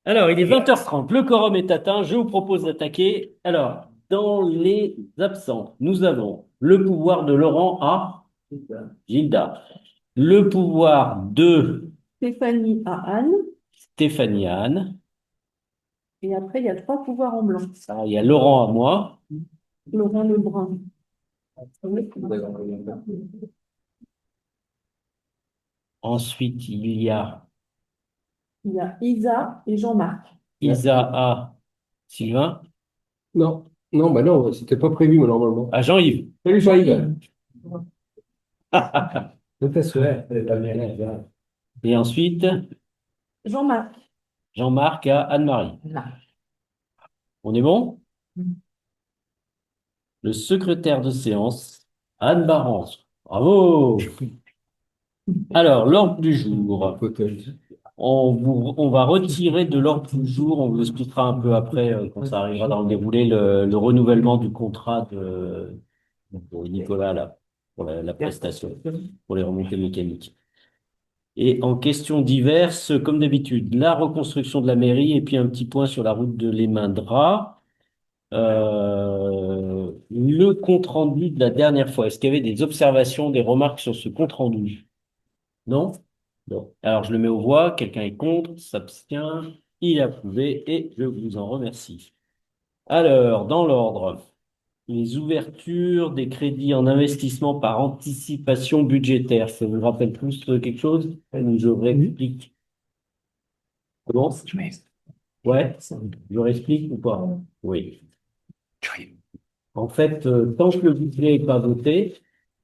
Alors, il est 20h30, le quorum est atteint, je vous propose d'attaquer. Alors, dans les absents, nous avons le pouvoir de Laurent à Gilda, le pouvoir de Stéphanie à Anne. Stéphanie à Anne. Et après, il y a trois pouvoirs en blanc. Alors, il y a Laurent à moi. Laurent Lebrun. Ensuite, il y a Il y a Isa et Jean-Marc. Isa à Sylvain, Non, non, bah non, c'était pas prévu, moi, normalement. à Jean-Yves. Salut Jean-Yves. Et Je t'assure. ensuite, Jean-Marc. Jean-Marc à Anne-Marie. Là. On est bon? Le secrétaire de séance, Anne Barance. Bravo! Alors, l'ordre du jour. On va retirer de l'ordre du jour, on vous expliquera un peu après, quand ça arrivera dans le déroulé, le renouvellement du contrat de Nicolas, là, pour la prestation, pour les remontées mécaniques. Et en questions diverses, comme d'habitude, la reconstruction de la mairie et puis un petit point sur la route de l'Emindra. Le compte rendu de la dernière fois. Est-ce qu'il y avait des observations, des remarques sur ce compte rendu? Non? Non. Alors, je le mets aux voix. Quelqu'un est contre, s'abstient. Il est approuvé et je vous en remercie. Alors, dans l'ordre, les ouvertures des crédits en investissement par anticipation budgétaire. Ça vous rappelle plus quelque chose? Je réexplique. Comment? Ouais, je réexplique ou pas? Oui. En fait, tant que le budget n'est pas voté,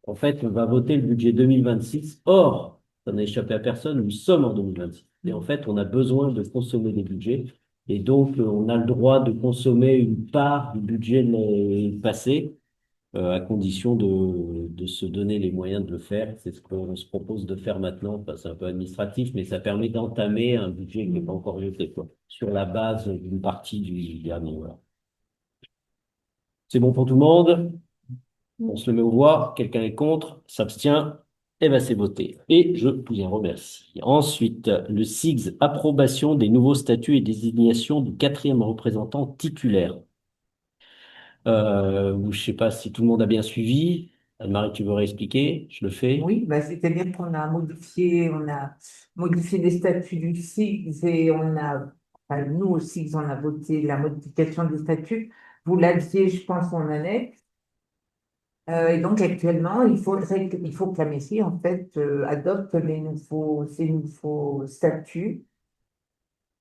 en fait, on va voter le budget 2026. Or, ça n'a échappé à personne, nous sommes en 2026. Et en fait, on a besoin de consommer des budgets. Et donc, on a le droit de consommer une part du budget de l'année passée, à condition de se donner les moyens de le faire. C'est ce qu'on se propose de faire maintenant. Enfin, c'est un peu administratif, mais ça permet d'entamer un budget qui n'est pas encore voté, quoi, sur la base d'une partie du dernier. Voilà. C'est bon pour tout le monde? On se le met aux voix. Quelqu'un est contre, s'abstient. Eh ben, c'est voté. Et je vous en remercie. Ensuite, le SIGS, approbation des nouveaux statuts et désignation du quatrième représentant titulaire. Je sais pas si tout le monde a bien suivi. Anne-Marie, tu veux réexpliquer? Je le fais. Oui, bah, c'est-à-dire on a modifié les statuts du SIG et enfin, nous au SIG, on a voté la modification des statuts. Vous l'aviez, je pense, en annexe. Et donc actuellement, il faut que la mairie, en fait, adopte ces nouveaux statuts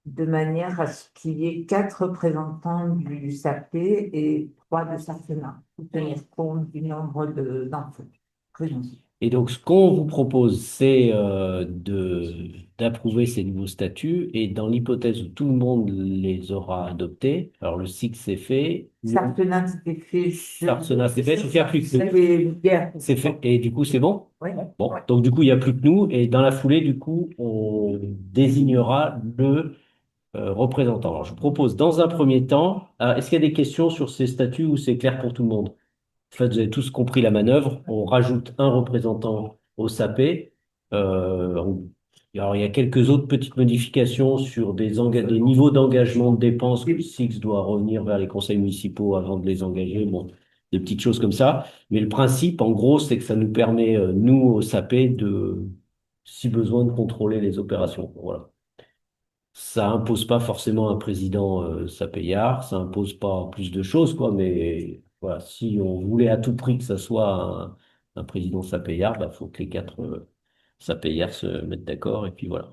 de manière à ce qu'il y ait quatre représentants du SAP et trois de Sartena, pour tenir compte du nombre d'enfants présents. Et donc, ce qu'on vous propose, c'est d'approuver ces nouveaux statuts. Et dans l'hypothèse où tout le monde les aura adoptés, alors le SIG c'est fait, Sartena, c'était fait. Sarcena c'est fait, il n'y a plus que Ça nous. fait hier. C'est fait. Et du coup, c'est bon? Oui. Bon, donc du coup, il n'y a plus que nous. Et dans la foulée, du coup, on désignera le représentant. Alors, je vous propose dans un premier temps, est-ce qu'il y a des questions sur ces statuts ou c'est clair pour tout le monde? En fait, vous avez tous compris la manœuvre. On rajoute un représentant au SAP. Alors, il y a quelques autres petites modifications sur des niveaux d'engagement de dépenses que le SIX doit revenir vers les conseils municipaux avant de les engager. Bon, des petites choses comme ça. Mais le principe, en gros, c'est que ça nous permet, nous, au SAP, si besoin, de contrôler les opérations. Voilà. Ça impose pas forcément un président sapéyard, ça impose pas plus de choses, quoi, mais voilà, si on voulait à tout prix que ça soit un président sapéyard, bah, faut que les quatre sapéyards se mettent d'accord, et puis voilà.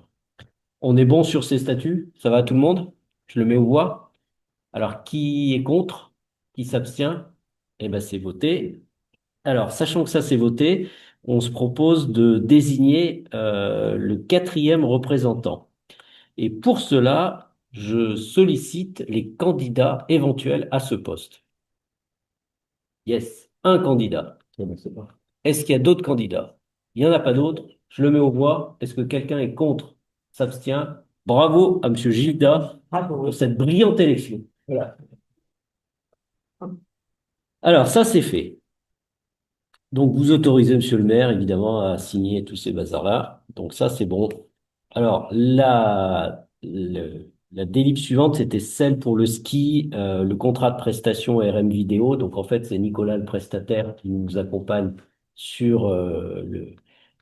On est bon sur ces statuts? Ça va à tout le monde? Je le mets aux voix. Alors, qui est contre? Qui s'abstient? Eh ben, c'est voté. Alors, sachant que ça c'est voté, on se propose de désigner le quatrième représentant. Et pour cela, je sollicite les candidats éventuels à ce poste. Yes, un candidat. Est-ce qu'il y a d'autres candidats? Il n'y en a pas d'autres. Je le mets aux voix. Est-ce que quelqu'un est contre? S'abstient? Bravo à Monsieur Gilda pour cette brillante élection. Voilà. Alors, ça c'est fait. Donc, vous autorisez Monsieur le maire, évidemment, à signer tous ces bazars-là. Donc, ça c'est bon. Alors, là. la délib suivante, c'était celle pour le ski, le contrat de prestation RM vidéo. Donc en fait, c'est Nicolas le prestataire qui nous accompagne sur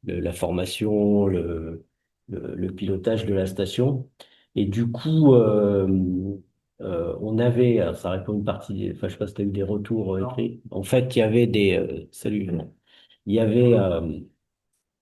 la formation, le pilotage de la station. Et du coup, on avait, alors ça répond une partie, enfin je sais pas si tu as eu des retours écrits. En fait, il y avait salut, il y avait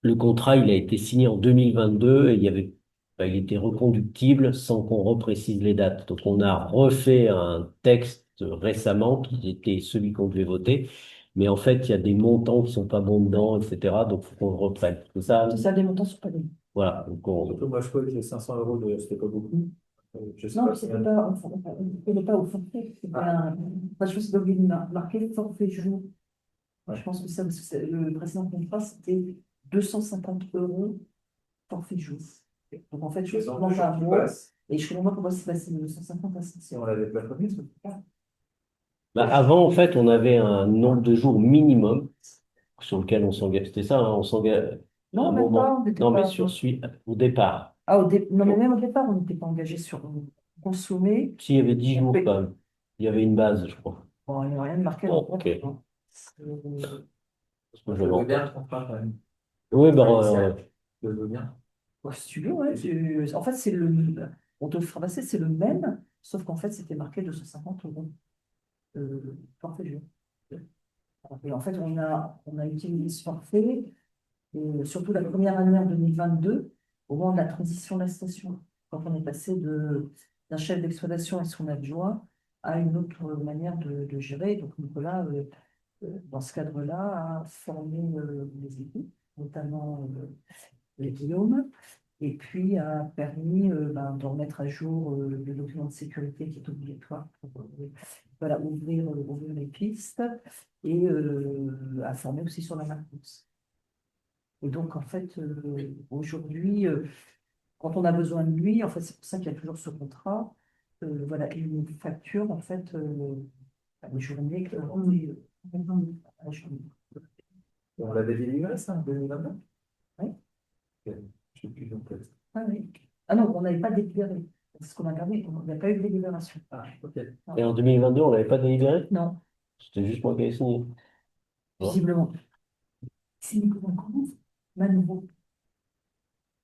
le contrat, il a été signé en 2022 et il était reconductible sans qu'on reprécise les dates. Donc, on a refait un texte récemment qui était celui qu'on devait voter. Mais en fait, il y a des montants qui sont pas bons dedans, etc. Donc, faut qu'on le reprenne. C'est ça? C'est ça, les montants sont pas les mêmes. Voilà. Donc, Surtout, moi, je crois que les 500 euros, c'était pas beaucoup. Je sais Non, pas mais si c'était pas, on n'est pas au forfait. C'était enfin, je pense que c'est oublié de marquer forfait jour. Je pense que ça, parce que le précédent contrat, c'était 250 euros forfait jour. Donc en fait, je suis vraiment par mois. Et je comprends pas pourquoi c'est passé de 250 à si 600. on l'avait pas connu, bah, avant, en fait, on avait un nombre de jours minimum sur lequel on s'engage. C'était ça, hein, on s'engage à un Non, même pas, moment. on n'était Non, mais pas. sur celui, au départ. Ah, non, mais même au départ, on n'était pas engagé sur consommer. S'il y avait 10 jours Oui. quand même. Il y avait une base, je crois. Bon, il n'y a rien de marqué Bon, dans le ok. contrat. je le veux bien, je comprends quand même. Oui, ben, Je le veux bien. Ouais, si tu veux, ouais. En fait, on te le fera passer, c'est le même, sauf qu'en fait, c'était marqué 250 euros forfait jour. Et en fait, on a utilisé ce forfait, et surtout la première année en 2022, au moment de la transition de la station, quand on est passé d'un chef d'exploitation et son adjoint à une autre manière de gérer. Donc, Nicolas, dans ce cadre-là, a formé les équipes, notamment les Guillaume, et puis a permis de remettre à jour le document de sécurité qui est obligatoire pour voilà, ouvrir les pistes et a formé aussi sur la maintenance. Et donc, en fait, aujourd'hui, quand on a besoin de lui, en fait, c'est pour ça qu'il y a toujours ce contrat. Voilà, il nous facture, en fait, les journées que la journée. Et on l'avait délivré, ça, en 2022? Oui. Ok. Je sais plus, donc, Ah, oui. Ah non, on n'avait pas délibéré. C'est ce qu'on a gardé, on n'a pas eu de délibération. Ah, ok. et en 2022, on l'avait pas délibéré? Non, C'était juste moi qui avais signé. Bon. visiblement. C'est Nicolas Combes, Manouveau,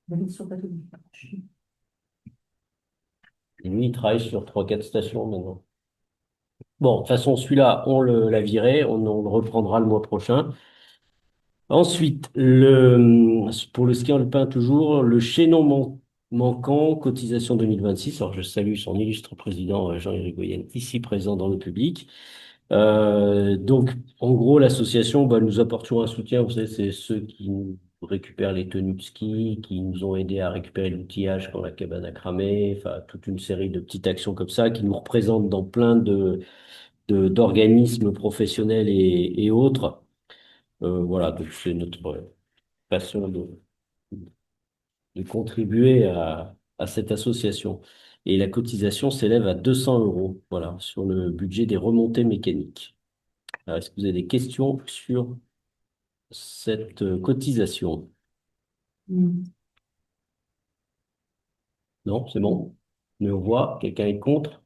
l'élection catholique. Et lui, il travaille sur trois, quatre stations maintenant. Bon, de toute façon, celui-là, l'a viré, on le reprendra le mois prochain. Ensuite, pour le ski alpin toujours, le chaînon manquant, cotisation 2026. Alors, je salue son illustre président, Jean-Éric Goyen, ici présent dans le public. Donc, en gros, l'association, bah, nous apporte toujours un soutien. Vous savez, c'est ceux qui nous récupèrent les tenues de ski, qui nous ont aidés à récupérer l'outillage quand la cabane a cramé, enfin, toute une série de petites actions comme ça, qui nous représentent dans plein d'organismes professionnels et autres. Voilà, donc c'est notre passion de contribuer à cette association. Et la cotisation s'élève à 200 euros, voilà, sur le budget des remontées mécaniques. Alors, est-ce que vous avez des questions sur cette cotisation? Mm. Non, c'est bon? Mais on voit, quelqu'un est contre,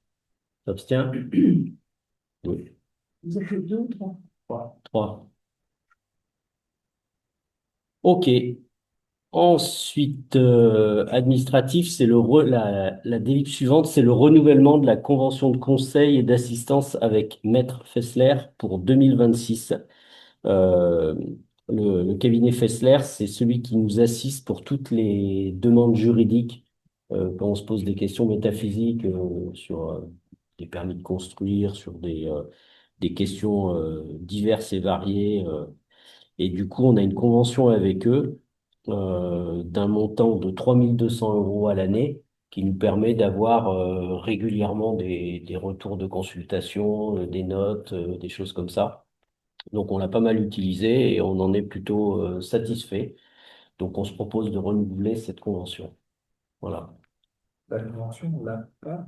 s'abstient? Oui, Vous avez deux ou trois? trois. OK. Ensuite, administratif, c'est la délib suivante, c'est le renouvellement de la convention de conseil et d'assistance avec Maître Fessler pour 2026. Euh, le cabinet Fessler, c'est celui qui nous assiste pour toutes les demandes juridiques, quand on se pose des questions métaphysiques sur des permis de construire, sur des questions diverses et variées. Et du coup, on a une convention avec eux d'un montant de 3200 euros à l'année qui nous permet d'avoir régulièrement des retours de consultation, des notes, des choses comme ça. Donc, on l'a pas mal utilisé et on en est plutôt satisfait. Donc, on se propose de renouveler cette convention. Voilà. La convention, on l'a pas.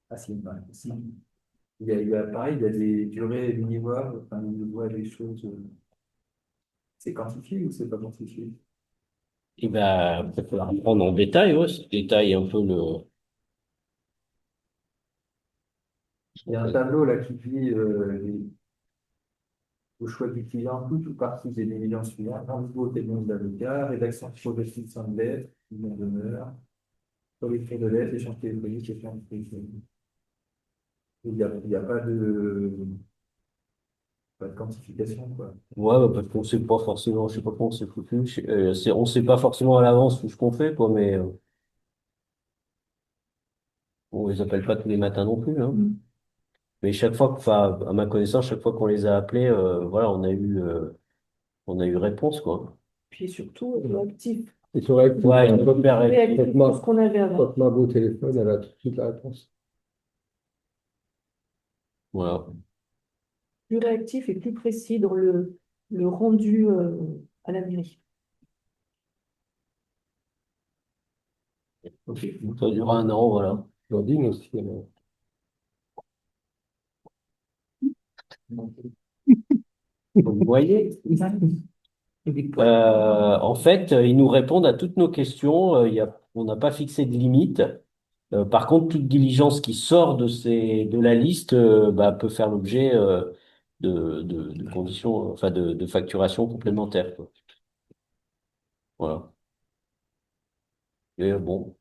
Ah, si, ouais, si. Pareil, il y a des durées minimum, enfin, on voit les choses. C'est quantifié ou c'est pas quantifié? Et ben, il va falloir prendre en détail, ouais, ça détaille un peu le. Il y a un tableau là qui dit au choix du client, tout ou partie des dividendes suivants, rendez-vous au témoin d'avocat, rédaction progressive sans lettre, nom d'honneur, correction de lettres, échange téléphonique et fin de téléphonique. Il y a pas de quantification, quoi. Ouais, bah, parce qu'on sait pas forcément, je sais pas comment c'est foutu. On sait pas forcément à l'avance tout ce qu'on fait, quoi, mais on les appelle pas tous les matins non plus, hein. Mais chaque fois, enfin, à ma connaissance, chaque fois qu'on les a appelés, voilà, on a eu réponse, quoi. Puis surtout, réactif. Et sur Active, Ouais, il faut faire Réactif, quand c'est ce qu'on avait avant. Margot au téléphone, elle a tout de suite la réponse. voilà. Plus réactif et plus précis dans le rendu à la mairie. Ok. Ça dure un an, voilà. Claudine aussi, elle a- Vous voyez? En fait, ils nous répondent à toutes nos questions. On n'a pas fixé de limite. Par contre, toute diligence qui sort de la liste, bah, peut faire l'objet de conditions, enfin de facturation complémentaire, quoi. Voilà. Et bon,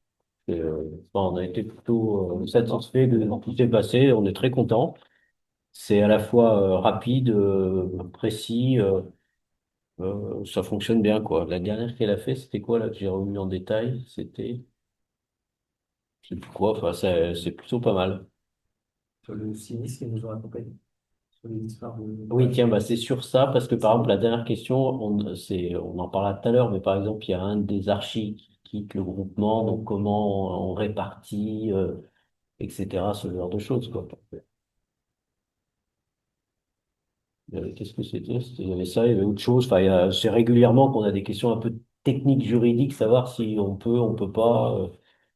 on a été plutôt satisfait de ce qui s'est passé. On est très content. C'est à la fois rapide, précis. Ça fonctionne bien, quoi. La dernière qu'elle a fait, c'était quoi là que j'ai revu en détail? C'était, je sais plus quoi. Enfin, c'est plutôt pas mal. Sur le sinistre qui nous ont accompagnés, sur les histoires de Oui, tiens, vaches. bah c'est sur ça, parce que par exemple, la dernière question, on en parlera tout à l'heure, mais par exemple, il y a un des archis qui quitte le groupement, donc comment on répartit, etc., ce genre de choses, quoi. Qu'est-ce que c'était? Il y avait ça, il y avait autre chose. Enfin, c'est régulièrement qu'on a des questions un peu techniques, juridiques, savoir si on peut pas.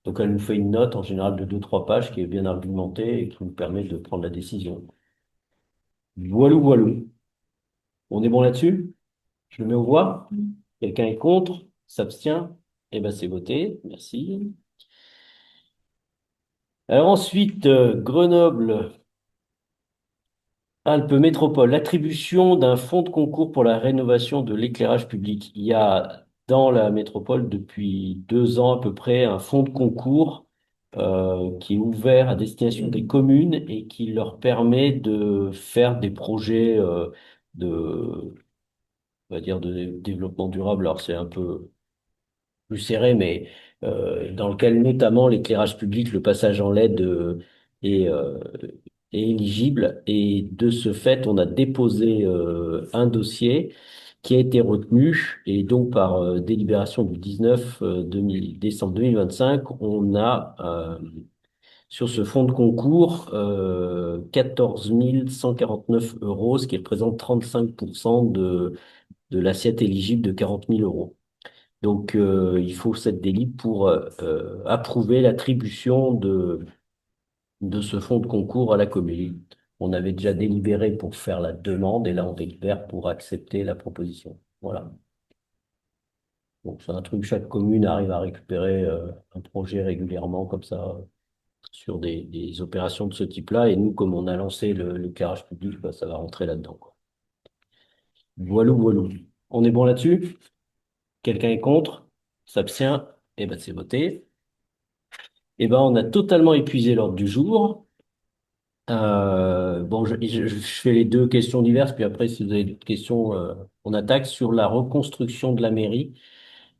Donc, elle nous fait une note, en général, de deux, trois pages, qui est bien argumentée et qui nous permet de prendre la décision. Voilou, voilou. On est bon là-dessus? Je le mets aux voix. Quelqu'un est contre? S'abstient? Eh ben, c'est voté. Merci. Alors ensuite, Grenoble. Alpes Métropole, l'attribution d'un fonds de concours pour la rénovation de l'éclairage public. Il y a dans la métropole depuis 2 ans à peu près un fonds de concours qui est ouvert à destination des communes et qui leur permet de faire des projets on va dire, de développement durable. Alors c'est un peu plus serré, mais dans lequel notamment l'éclairage public, le passage en LED est, euh, est éligible. Et de ce fait, on a déposé un dossier qui a été retenu. Et donc, par délibération du 19 décembre 2025, on a sur ce fonds de concours 14 149 euros, ce qui représente 35% de l'assiette éligible de 40 000 euros. Donc, il faut cette délib pour approuver l'attribution de ce fonds de concours à la commune. On avait déjà délibéré pour faire la demande et là, on délibère pour accepter la proposition. Voilà. Donc, c'est un truc, chaque commune arrive à récupérer un projet régulièrement comme ça sur des opérations de ce type-là. Et nous, comme on a lancé l'éclairage public, bah, ça va rentrer là-dedans, quoi. Voilou, voilou. On est bon là-dessus? Quelqu'un est contre? S'abstient? Eh ben, c'est voté. Eh ben, on a totalement épuisé l'ordre du jour. Bon, je fais les deux questions diverses, puis après, si vous avez d'autres questions, on attaque sur la reconstruction de la mairie.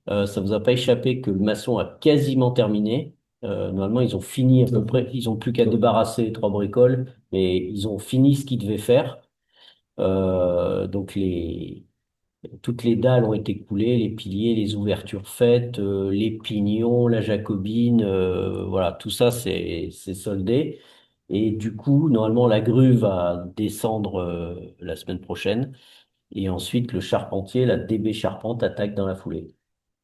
Ça vous a pas échappé que le maçon a quasiment terminé. Normalement, ils ont fini à peu près, ils ont plus qu'à débarrasser les trois bricoles, mais ils ont fini ce qu'ils devaient faire. Donc toutes les dalles ont été coulées, les piliers, les ouvertures faites, les pignons, la jacobine, voilà, tout ça c'est soldé. Et du coup, normalement, la grue va descendre la semaine prochaine. Et ensuite, le charpentier, la DB Charpente, attaque dans la foulée.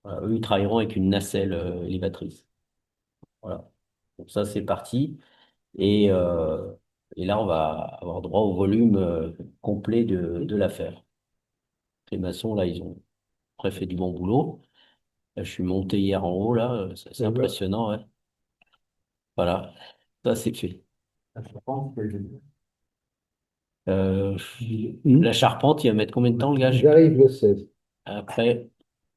Voilà, eux, ils travailleront avec une nacelle élévatrice. Voilà. Donc ça, c'est parti. Et, euh, et là, on va avoir droit au volume complet de l'affaire. Les maçons, là, ils ont après fait du bon boulot. Là, je suis monté hier en haut, là, c'est Ouais, ouais. impressionnant, ouais. Voilà, ça c'est fait. Je pense que Euh, Hmm. la charpente, il va mettre combien de temps, le gars? Ils arrivent le 16. Après,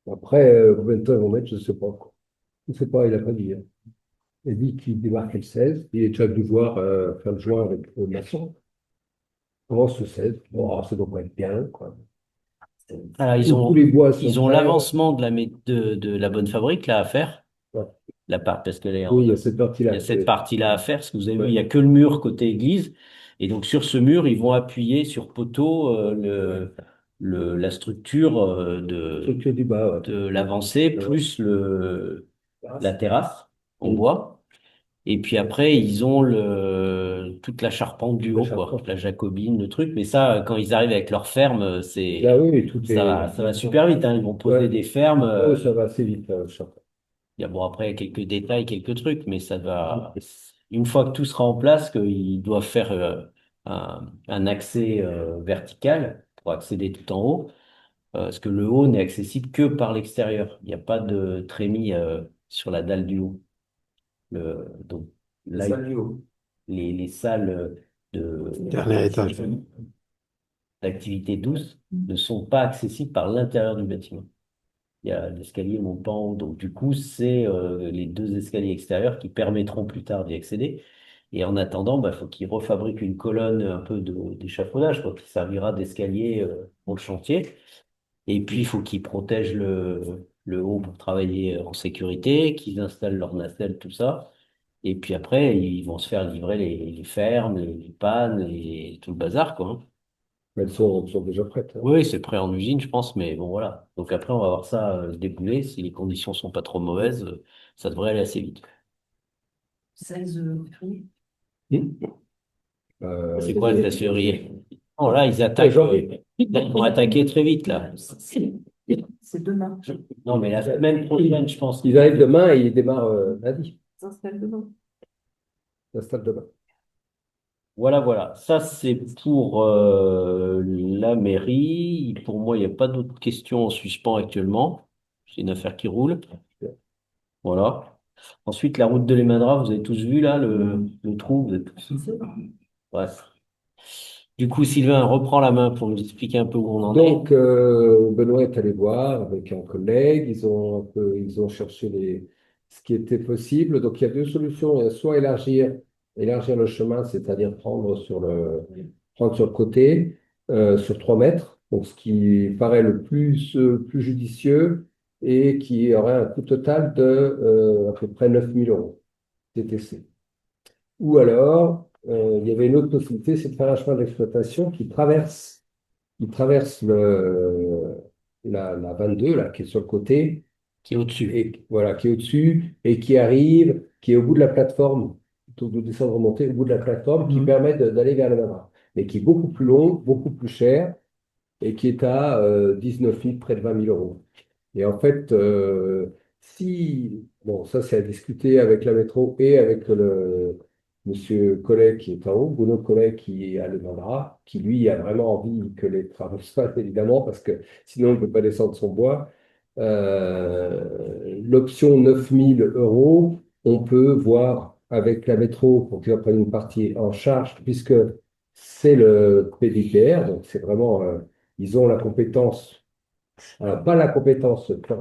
Après, combien de temps ils vont mettre, je ne sais pas, quoi. Je ne sais pas, il n'a pas dit, hein. Il dit qu'il débarque le 16. Il est déjà venu voir fin juin avec le maçon. Commence le 16. Bon, ça doit pas être bien, quoi. alors, Tous les bois sont ils ont prêts. l'avancement de la bonne fabrique, là, à faire. Ouais. La part, parce qu'il Oui, il y a cette y partie-là. a cette partie-là à faire, parce que vous avez vu, il Ouais. n'y a que le mur côté église. Et donc, sur ce mur, ils vont appuyer sur poteau la structure Structure du bas, ouais. de l'avancée, plus la terrasse en Hmm. bois. Et puis après, ils ont toute la charpente du La haut, quoi, charpente. la jacobine, le truc. Mais ça, quand ils arrivent avec leur ferme, Là, oui, tout est. ça va super vite, hein. Ils vont poser Ouais. des fermes. Oh, ça va assez vite, la charpente. Il y a bon après quelques détails, quelques trucs, mais ça va. Une fois que tout sera en place, qu'ils doivent faire un accès vertical pour accéder tout en haut, parce que le haut n'est accessible que par l'extérieur. Il n'y a pas de trémie sur la dalle du haut. Donc c'est là, ça le niveau. les salles de Dernier étage. d'activité douce ne sont pas accessibles par l'intérieur du bâtiment. Il y a l'escalier montant en haut. Donc, du coup, c'est les deux escaliers extérieurs qui permettront plus tard d'y accéder. Et en attendant, bah, faut qu'ils refabriquent une colonne un peu d'échafaudage, quoi, qui servira d'escalier pour le chantier. Et puis, il faut qu'ils protègent le haut pour travailler en sécurité, qu'ils installent leurs nacelles, tout ça. Et puis après, ils vont se faire livrer les fermes, les pannes et tout le bazar, quoi, hein. Mais elles sont déjà prêtes, hein. Oui, c'est prêt en usine, je pense, mais bon, voilà. Donc après, on va voir ça se débouler. Si les conditions sont pas trop mauvaises, ça devrait aller assez vite. 16 février. Hmm. C'est quoi le 13 février? Oh là, Janvier. ils vont attaquer très vite, là. C'est demain. Non, mais la semaine prochaine, je pense. Ils arrivent demain et ils démarrent lundi. Ça s'appelle demain. Ils s'installent demain. Voilà, voilà. Ça, c'est pour la mairie. Pour moi, il n'y a pas d'autres questions en suspens actuellement. C'est une affaire qui roule. Voilà. Ensuite, la route de l'Emandra, vous avez tous vu là le trou. Vous êtes tous... Bref. Du coup, Sylvain reprend la main pour nous expliquer un peu où on en est. Donc, Benoît est allé voir avec un collègue. Ils ont cherché ce qui était possible. Donc, il y a deux solutions. Il y a soit élargir le chemin, c'est-à-dire prendre sur le côté, sur 3 mètres. Donc, ce qui paraît le plus judicieux et qui aurait un coût total de à peu près 9 000 € TTC. Ou alors, il y avait une autre possibilité, c'est de faire un chemin d'exploitation qui traverse la 22, là, qui est sur le côté, Qui est au-dessus. et voilà, qui est au-dessus, et qui arrive, qui est au bout de la plateforme, plutôt que de descendre, remonter, au bout de la plateforme, qui permet d'aller vers le Navara, mais qui est beaucoup plus long, beaucoup plus cher, et qui est à 19 000, près de 20 000 €. Et en fait, bon, ça c'est à discuter avec la métro et avec le monsieur Collet qui est en haut, Bruno Collet qui est à Le Mandra, qui lui a vraiment envie que les travaux se fassent, évidemment, parce que sinon il ne peut pas descendre son bois. L'option 9 000 €, on peut voir avec la métro pour qu'ils prennent une partie en charge, puisque c'est le PDPR, donc c'est vraiment, ils ont la compétence, alors pas la compétence plein,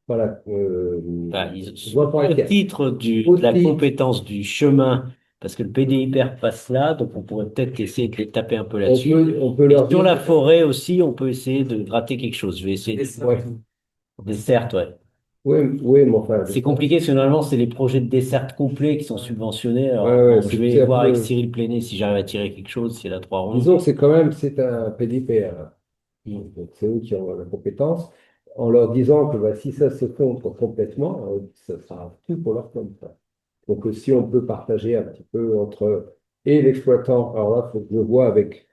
pas la, Enfin, voie au forestière, titre au de la titre, compétence du chemin, parce que le PDIPR passe là, donc on pourrait peut-être essayer de les taper un peu là-dessus. on peut Et leur sur dire, la forêt aussi, on peut essayer de gratter quelque chose. Je vais essayer. ouais, Desserte, ouais. oui, oui, mais enfin, C'est compliqué, parce que normalement, c'est les projets de desserte complets qui sont subventionnés. ouais, Alors, ouais, bon, je c'est vais un voir avec peu, Cyril Pléné si j'arrive à tirer quelque chose, si elle a 3 ronds. disons que c'est quand même, c'est un PDPR. Donc, c'est eux qui ont la compétence, en leur disant que bah, si ça se contre complètement, ça sera tout pour leur compte, ça. Donc, si on peut partager un petit peu entre et l'exploitant, alors là, il faut que je vois avec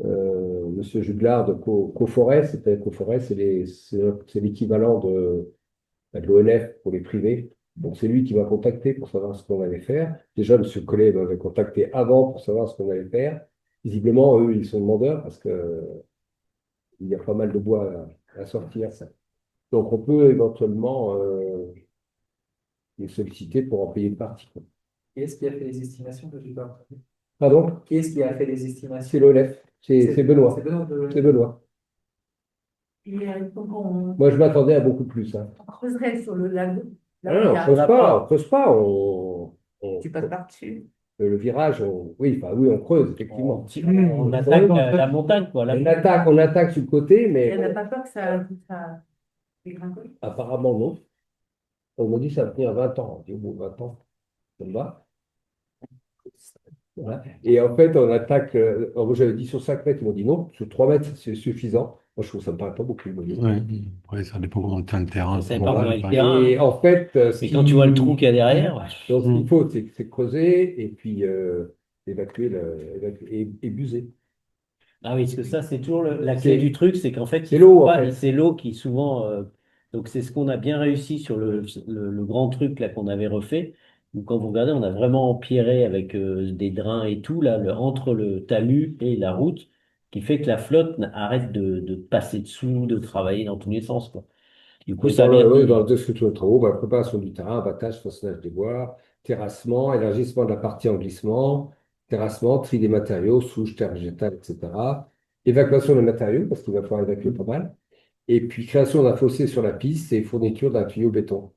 Monsieur Juglard de Coforest, Coforest, c'est l'équivalent de l'ONF pour les privés. Donc, c'est lui qui m'a contacté pour savoir ce qu'on allait faire. Déjà, Monsieur Collet m'avait contacté avant pour savoir ce qu'on allait faire. Visiblement, eux, ils sont demandeurs parce que il y a pas mal de bois à sortir, ça. Donc, on peut éventuellement les solliciter pour en payer une partie, quoi. Qui est-ce qui a fait les estimations de Gilbert? Pardon? Qui est-ce qui a fait les C'est estimations? l'OLEF, c'est C'est Benoît. Benoît C'est Benoît. Et donc on Moi, je m'attendais à beaucoup plus, hein. creuserait sur le lago, Ah là où non, il on y a. creuse a pas, pas. on creuse pas. Tu passes par-dessus. Le virage, oui, enfin, oui, on creuse, On, effectivement. on attaque la montagne, quoi. On attaque sur le côté, mais Elle n'a pas peur que ça dégringole. apparemment non. On m'a dit que ça va tenir 20 ans. On dit, bon, 20 ans, ça me va. Voilà. Et en fait, on attaque. Moi, j'avais dit sur 5 mètres, ils m'ont dit non, sur 3 mètres, c'est suffisant. Moi, je trouve que ça me paraît pas beaucoup. Moi. Ouais, ouais, ça dépend comment tu as le terrain. Ça Ça dépend va comment pas il pareil. terrain. Et en fait, Mais quand tu vois le trou qu'il y a derrière, ouais. donc, ce Mm. qu'il faut, c'est creuser et puis évacuer, et buser. Ah oui, parce que ça, c'est toujours la clé C'est du truc, c'est qu'en fait, c'est l'eau, en pas, fait. c'est l'eau qui souvent. Donc, c'est ce qu'on a bien réussi sur le grand truc là qu'on avait refait. Où quand vous regardez, on a vraiment empierré avec des drains et tout, là, entre le talus et la route, qui fait que la flotte arrête de passer dessous, de travailler dans tous les sens, quoi. Du coup, Et ça a bien ouais, dans tenu. le description de travaux, préparation du terrain, abattage, façonnage des bois, terrassement, élargissement de la partie en glissement, terrassement, tri des matériaux, souches, terre végétale, etc. Évacuation des matériaux, parce qu'il va falloir évacuer pas mal. Et puis création d'un fossé sur la piste et fourniture d'un tuyau béton.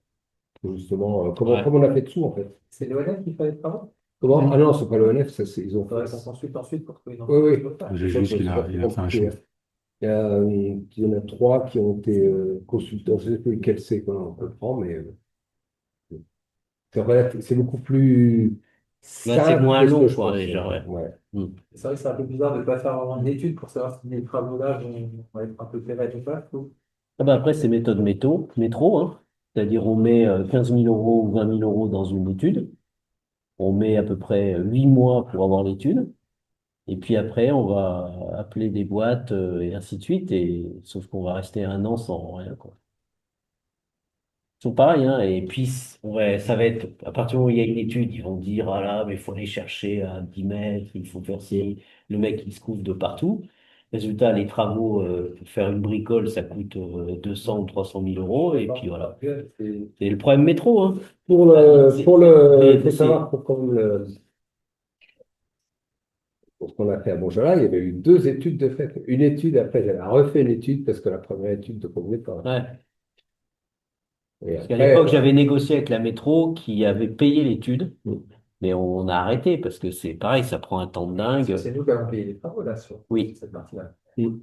Justement, Ouais. comme on a fait dessous, en fait. C'est l'ONF qui fait les travaux? Comment? Mm. Ah non, c'est pas l'ONF, ils Il ont faudrait fait. qu'on consulte ensuite pour trouver une Oui, entreprise oui. qui veut faire. J'ai Je pense juste que c'est pas il trop a fait un compliqué, choix. hein. Il y en a 3 qui ont été consultés. Je ne sais plus lequel c'est, quoi, on peut le prendre, mais c'est beaucoup plus Là, c'est simple moins que ce que long, je quoi, pensais. déjà, ouais. Ouais. Mm. C'est vrai que c'est un peu bizarre de ne pas faire vraiment une étude pour savoir si les travaux-là vont être un peu pérennes ou pas, je trouve. Ah bah après, c'est méthode métro, hein. C'est-à-dire, on met 15 000 euros ou 20 000 euros dans une étude. On met à peu près 8 mois pour avoir l'étude. Et puis après, on va appeler des boîtes et ainsi de suite. Sauf qu'on va rester un an sans rien, quoi. Ils sont pareils, hein. Et puis, ouais, ça va être, à partir du moment où il y a une étude, ils vont dire, ah là, mais il faut aller chercher à 10 mètres, il faut faire ci. Le mec, il se couvre de partout. Résultat, les travaux, pour faire une bricole, ça coûte 200 ou 300 000 euros. Et puis voilà. C'est C'est le problème métro, hein. Il faut C'est- savoir pour ce qu'on a fait à Montjoie, il y avait eu 2 études de fait. Une étude, après, j'avais refait une étude parce que la première étude ne convenait pas. ouais. Et Parce qu'à après, l'époque, j'avais négocié avec la métro qui avait payé l'étude, mm, mais on a arrêté parce que c'est pareil, ça prend un temps de dingue. nous qui avons payé les travaux là sur Oui. cette partie-là. mm.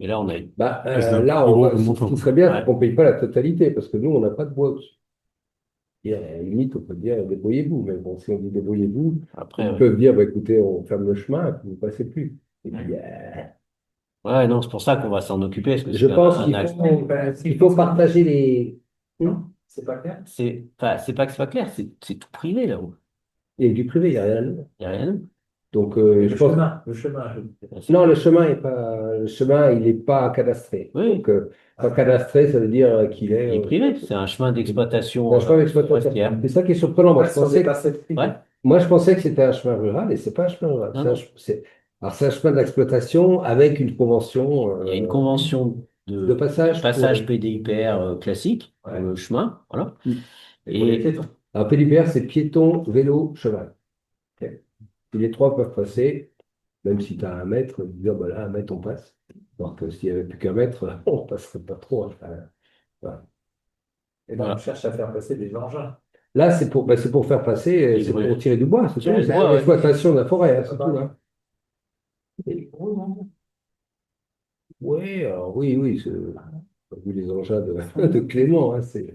Et là, on a eu. Ouais, c'est un Là, plus gros ce montant. qui serait bien, c'est Ouais. qu'on ne paye pas la totalité parce que nous, on n'a pas de bois au-dessus. Et à la limite, on peut dire débrouillez-vous, mais bon, si on dit débrouillez-vous, Après, ils ouais. peuvent dire bah, écoutez, on ferme le chemin et puis vous ne passez plus. Et puis, Ouais, non, c'est pour ça qu'on va s'en occuper, parce que je c'est pense un axe. qu'il faut partager les. Non, c'est pas clair. Enfin, c'est pas que c'est pas clair, c'est tout privé là-haut. Il y a du privé, il n'y a rien de. Il n'y a rien d'autre. Donc, Le je pense. chemin, le chemin. Non, le chemin, il n'est pas cadastré. Oui, Donc, pas cadastré, ça veut dire qu'il il est est. privé, c'est un chemin C'est d'exploitation un chemin d'exploitation. forestière. C'est ça qui est surprenant. Ouais, si on dépasse cette Ouais, Moi, je pensais que c'était un chemin rural et c'est pas un chemin rural. non, non. Alors, c'est un chemin d'exploitation avec une convention Il y a une convention de de passage pour. passage PDIPR classique pour Ouais. le chemin, voilà. Mm. Et pour les Et piétons. Alors, PDPR, c'est piéton, vélo, cheval. Ok. Et les 3 peuvent passer, même si tu as 1 mètre, dire, bah là, 1 mètre, on passe. Alors que s'il n'y avait plus qu'1 mètre, on ne passerait pas trop, hein. Voilà. Et donc, on voilà. cherche à faire passer des engins. Là, c'est pour faire passer, Les c'est grues. pour tirer du bois, c'est tout. Tirer du C'est bois, ouais. l'exploitation de la forêt, hein, c'est tout, hein. Oui, alors oui, oui, vu les engins de Clément, hein, c'est.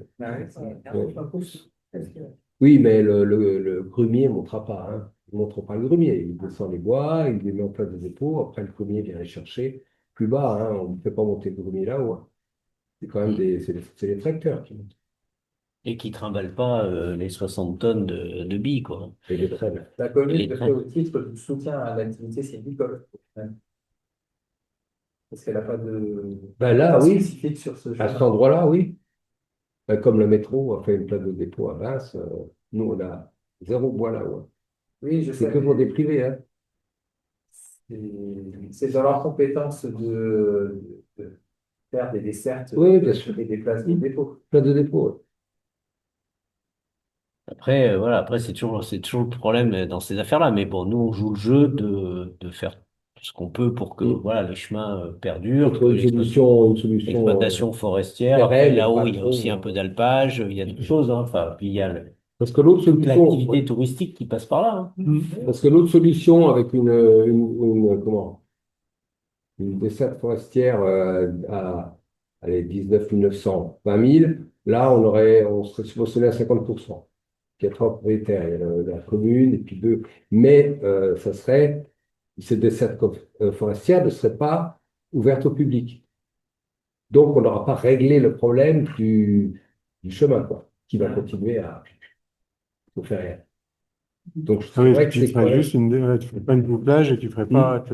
Oui, mais le grumier ne montera pas, hein. Il ne montre pas le grumier. Il descend les bois, il les met en place des dépôts. Après, le grumier vient les chercher plus bas, hein. On ne fait pas monter le grumier là-haut, hein. C'est quand même c'est les tracteurs qui montent. Et qui trimballe pas les 60 tonnes de billes, quoi. Et les traînent. La Et commune les le fait trains. au titre du soutien à l'activité sylvicole. Parce qu'elle n'a pas de Ben là, pas oui, spécifique sur ce à cet chemin. endroit-là, oui. Ben, comme le métro a fait une place de dépôt à Reims, nous, on a 0 bois là-haut, hein. Oui, je C'est sais, que pour des mais privés, hein. c'est dans leur compétence faire des dessertes Oui, bien sûr. et des places de dépôt. Plein de dépôts. Ouais. Après, voilà, après c'est toujours le problème dans ces affaires-là. Mais bon, nous, on joue le jeu de faire tout ce qu'on peut pour que, Mm. voilà, les chemins perdurent, Faut que une solution l'exploitation forestière. Après, pérenne et là-haut, pas il y a aussi un trop. peu d'alpage, il y a des choses, hein. Enfin, puis il y a Parce que l'autre toute solution, l'activité touristique qui passe par là, hein. parce que l'autre solution avec comment, une desserte forestière à allez, 19 900, 20 000, là, on serait subventionné à 50%. Il y a trois propriétaires, il y a la commune et puis deux. Mais ça serait, cette desserte forestière ne serait pas ouverte au public. Donc, on n'aura pas réglé le problème du chemin, quoi, qui va continuer à ne faire rien. Donc, Ah c'est oui, vrai que tu c'est quand ferais même. juste ouais, tu ferais pas une bouclage et tu ferais pas. Donc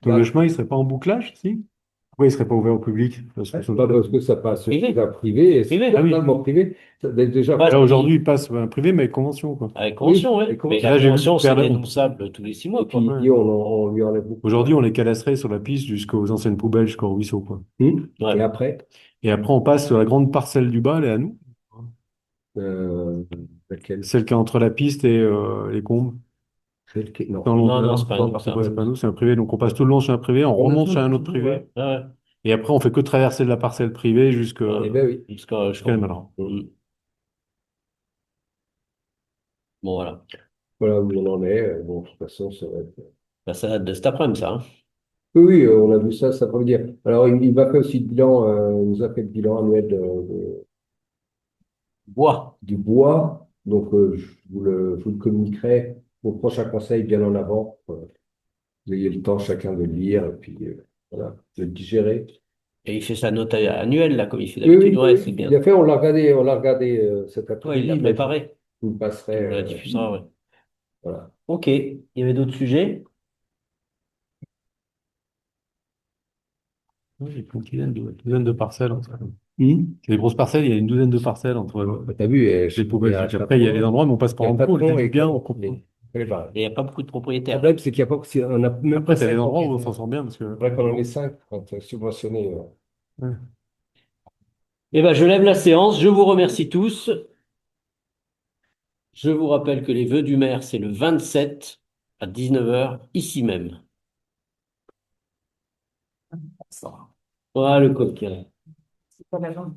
le Bah, chemin, il serait pas en bouclage, si? Pourquoi il serait pas ouvert au public? pas parce que ça passe Privé, dans le privé, et c'est privé. Ah oui. totalement privé. Déjà, Bah, Là, aujourd'hui, il- il passe privé, mais avec convention, quoi. avec oui, convention, oui. et comment Mais ça- Et la là, j'ai vu convention, c'est faire dénonçable tous les 6 mois, et puis quoi. il dit, on lui enlève beaucoup. Aujourd'hui, on les calasserait sur la piste jusqu'aux anciennes poubelles, jusqu'au ruisseau, quoi. Et Ouais. après, Et après, on passe sur la grande parcelle du bas, elle est à nous. euh, laquelle? Celle qui est entre la piste et les combes. Non. Dans Non, non, l'ondeur, c'est pas dans nous, le parcours, ça. ouais, c'est pas nous, c'est un privé. Donc on passe tout le long sur un privé, on On a remonte tout, sur un autre tout, ouais. privé. Ouais, Et après, on fait que traverser de la parcelle privée Eh ben oui. jusqu'à la Malraux. Mm. Bon, voilà. Voilà où on en est. Bon, de toute façon, ça va être. Bah, ça date de cet après-midi, ça, hein. Oui, oui, on a vu ça, ça peut dire. Alors, il m'a fait aussi le bilan, il nous a fait le bilan annuel Bois. du bois. Donc, je vous le communiquerai au prochain conseil bien en avant. Vous ayez le temps chacun de le lire et puis voilà, de le digérer. Et il fait sa note annuelle, là, comme il fait Oui, d'habitude. oui, Ouais, oui. c'est Il bien. a fait, on l'a regardé cet Ouais, il l'a après-midi, mais préparé. je vous le passerai. Il me la diffusera, ouais. Voilà. Ok. Il y avait d'autres sujets? Oui, il y a une dizaine de parcelles entre. Les grosses parcelles, il y a une douzaine de parcelles entre T'as vu, les poubelles. Donc après, il y a les endroits où on passe il y par a en dessous, on les patron éduque et bien, on comprend. les barres. Et il n'y a pas beaucoup de Le propriétaires. problème, c'est qu'il y a pas, on n'a même Après, pas t'as les cinq endroits où on s'en propriétaires. sort bien parce que. C'est vrai qu'on en est cinq quand subventionné. Ouais. Eh ben, je lève la séance. Je vous remercie tous. Je vous rappelle que les vœux du maire, c'est le 27 à 19 heures ici même. Voilà le code qui est là. C'est pas la langue.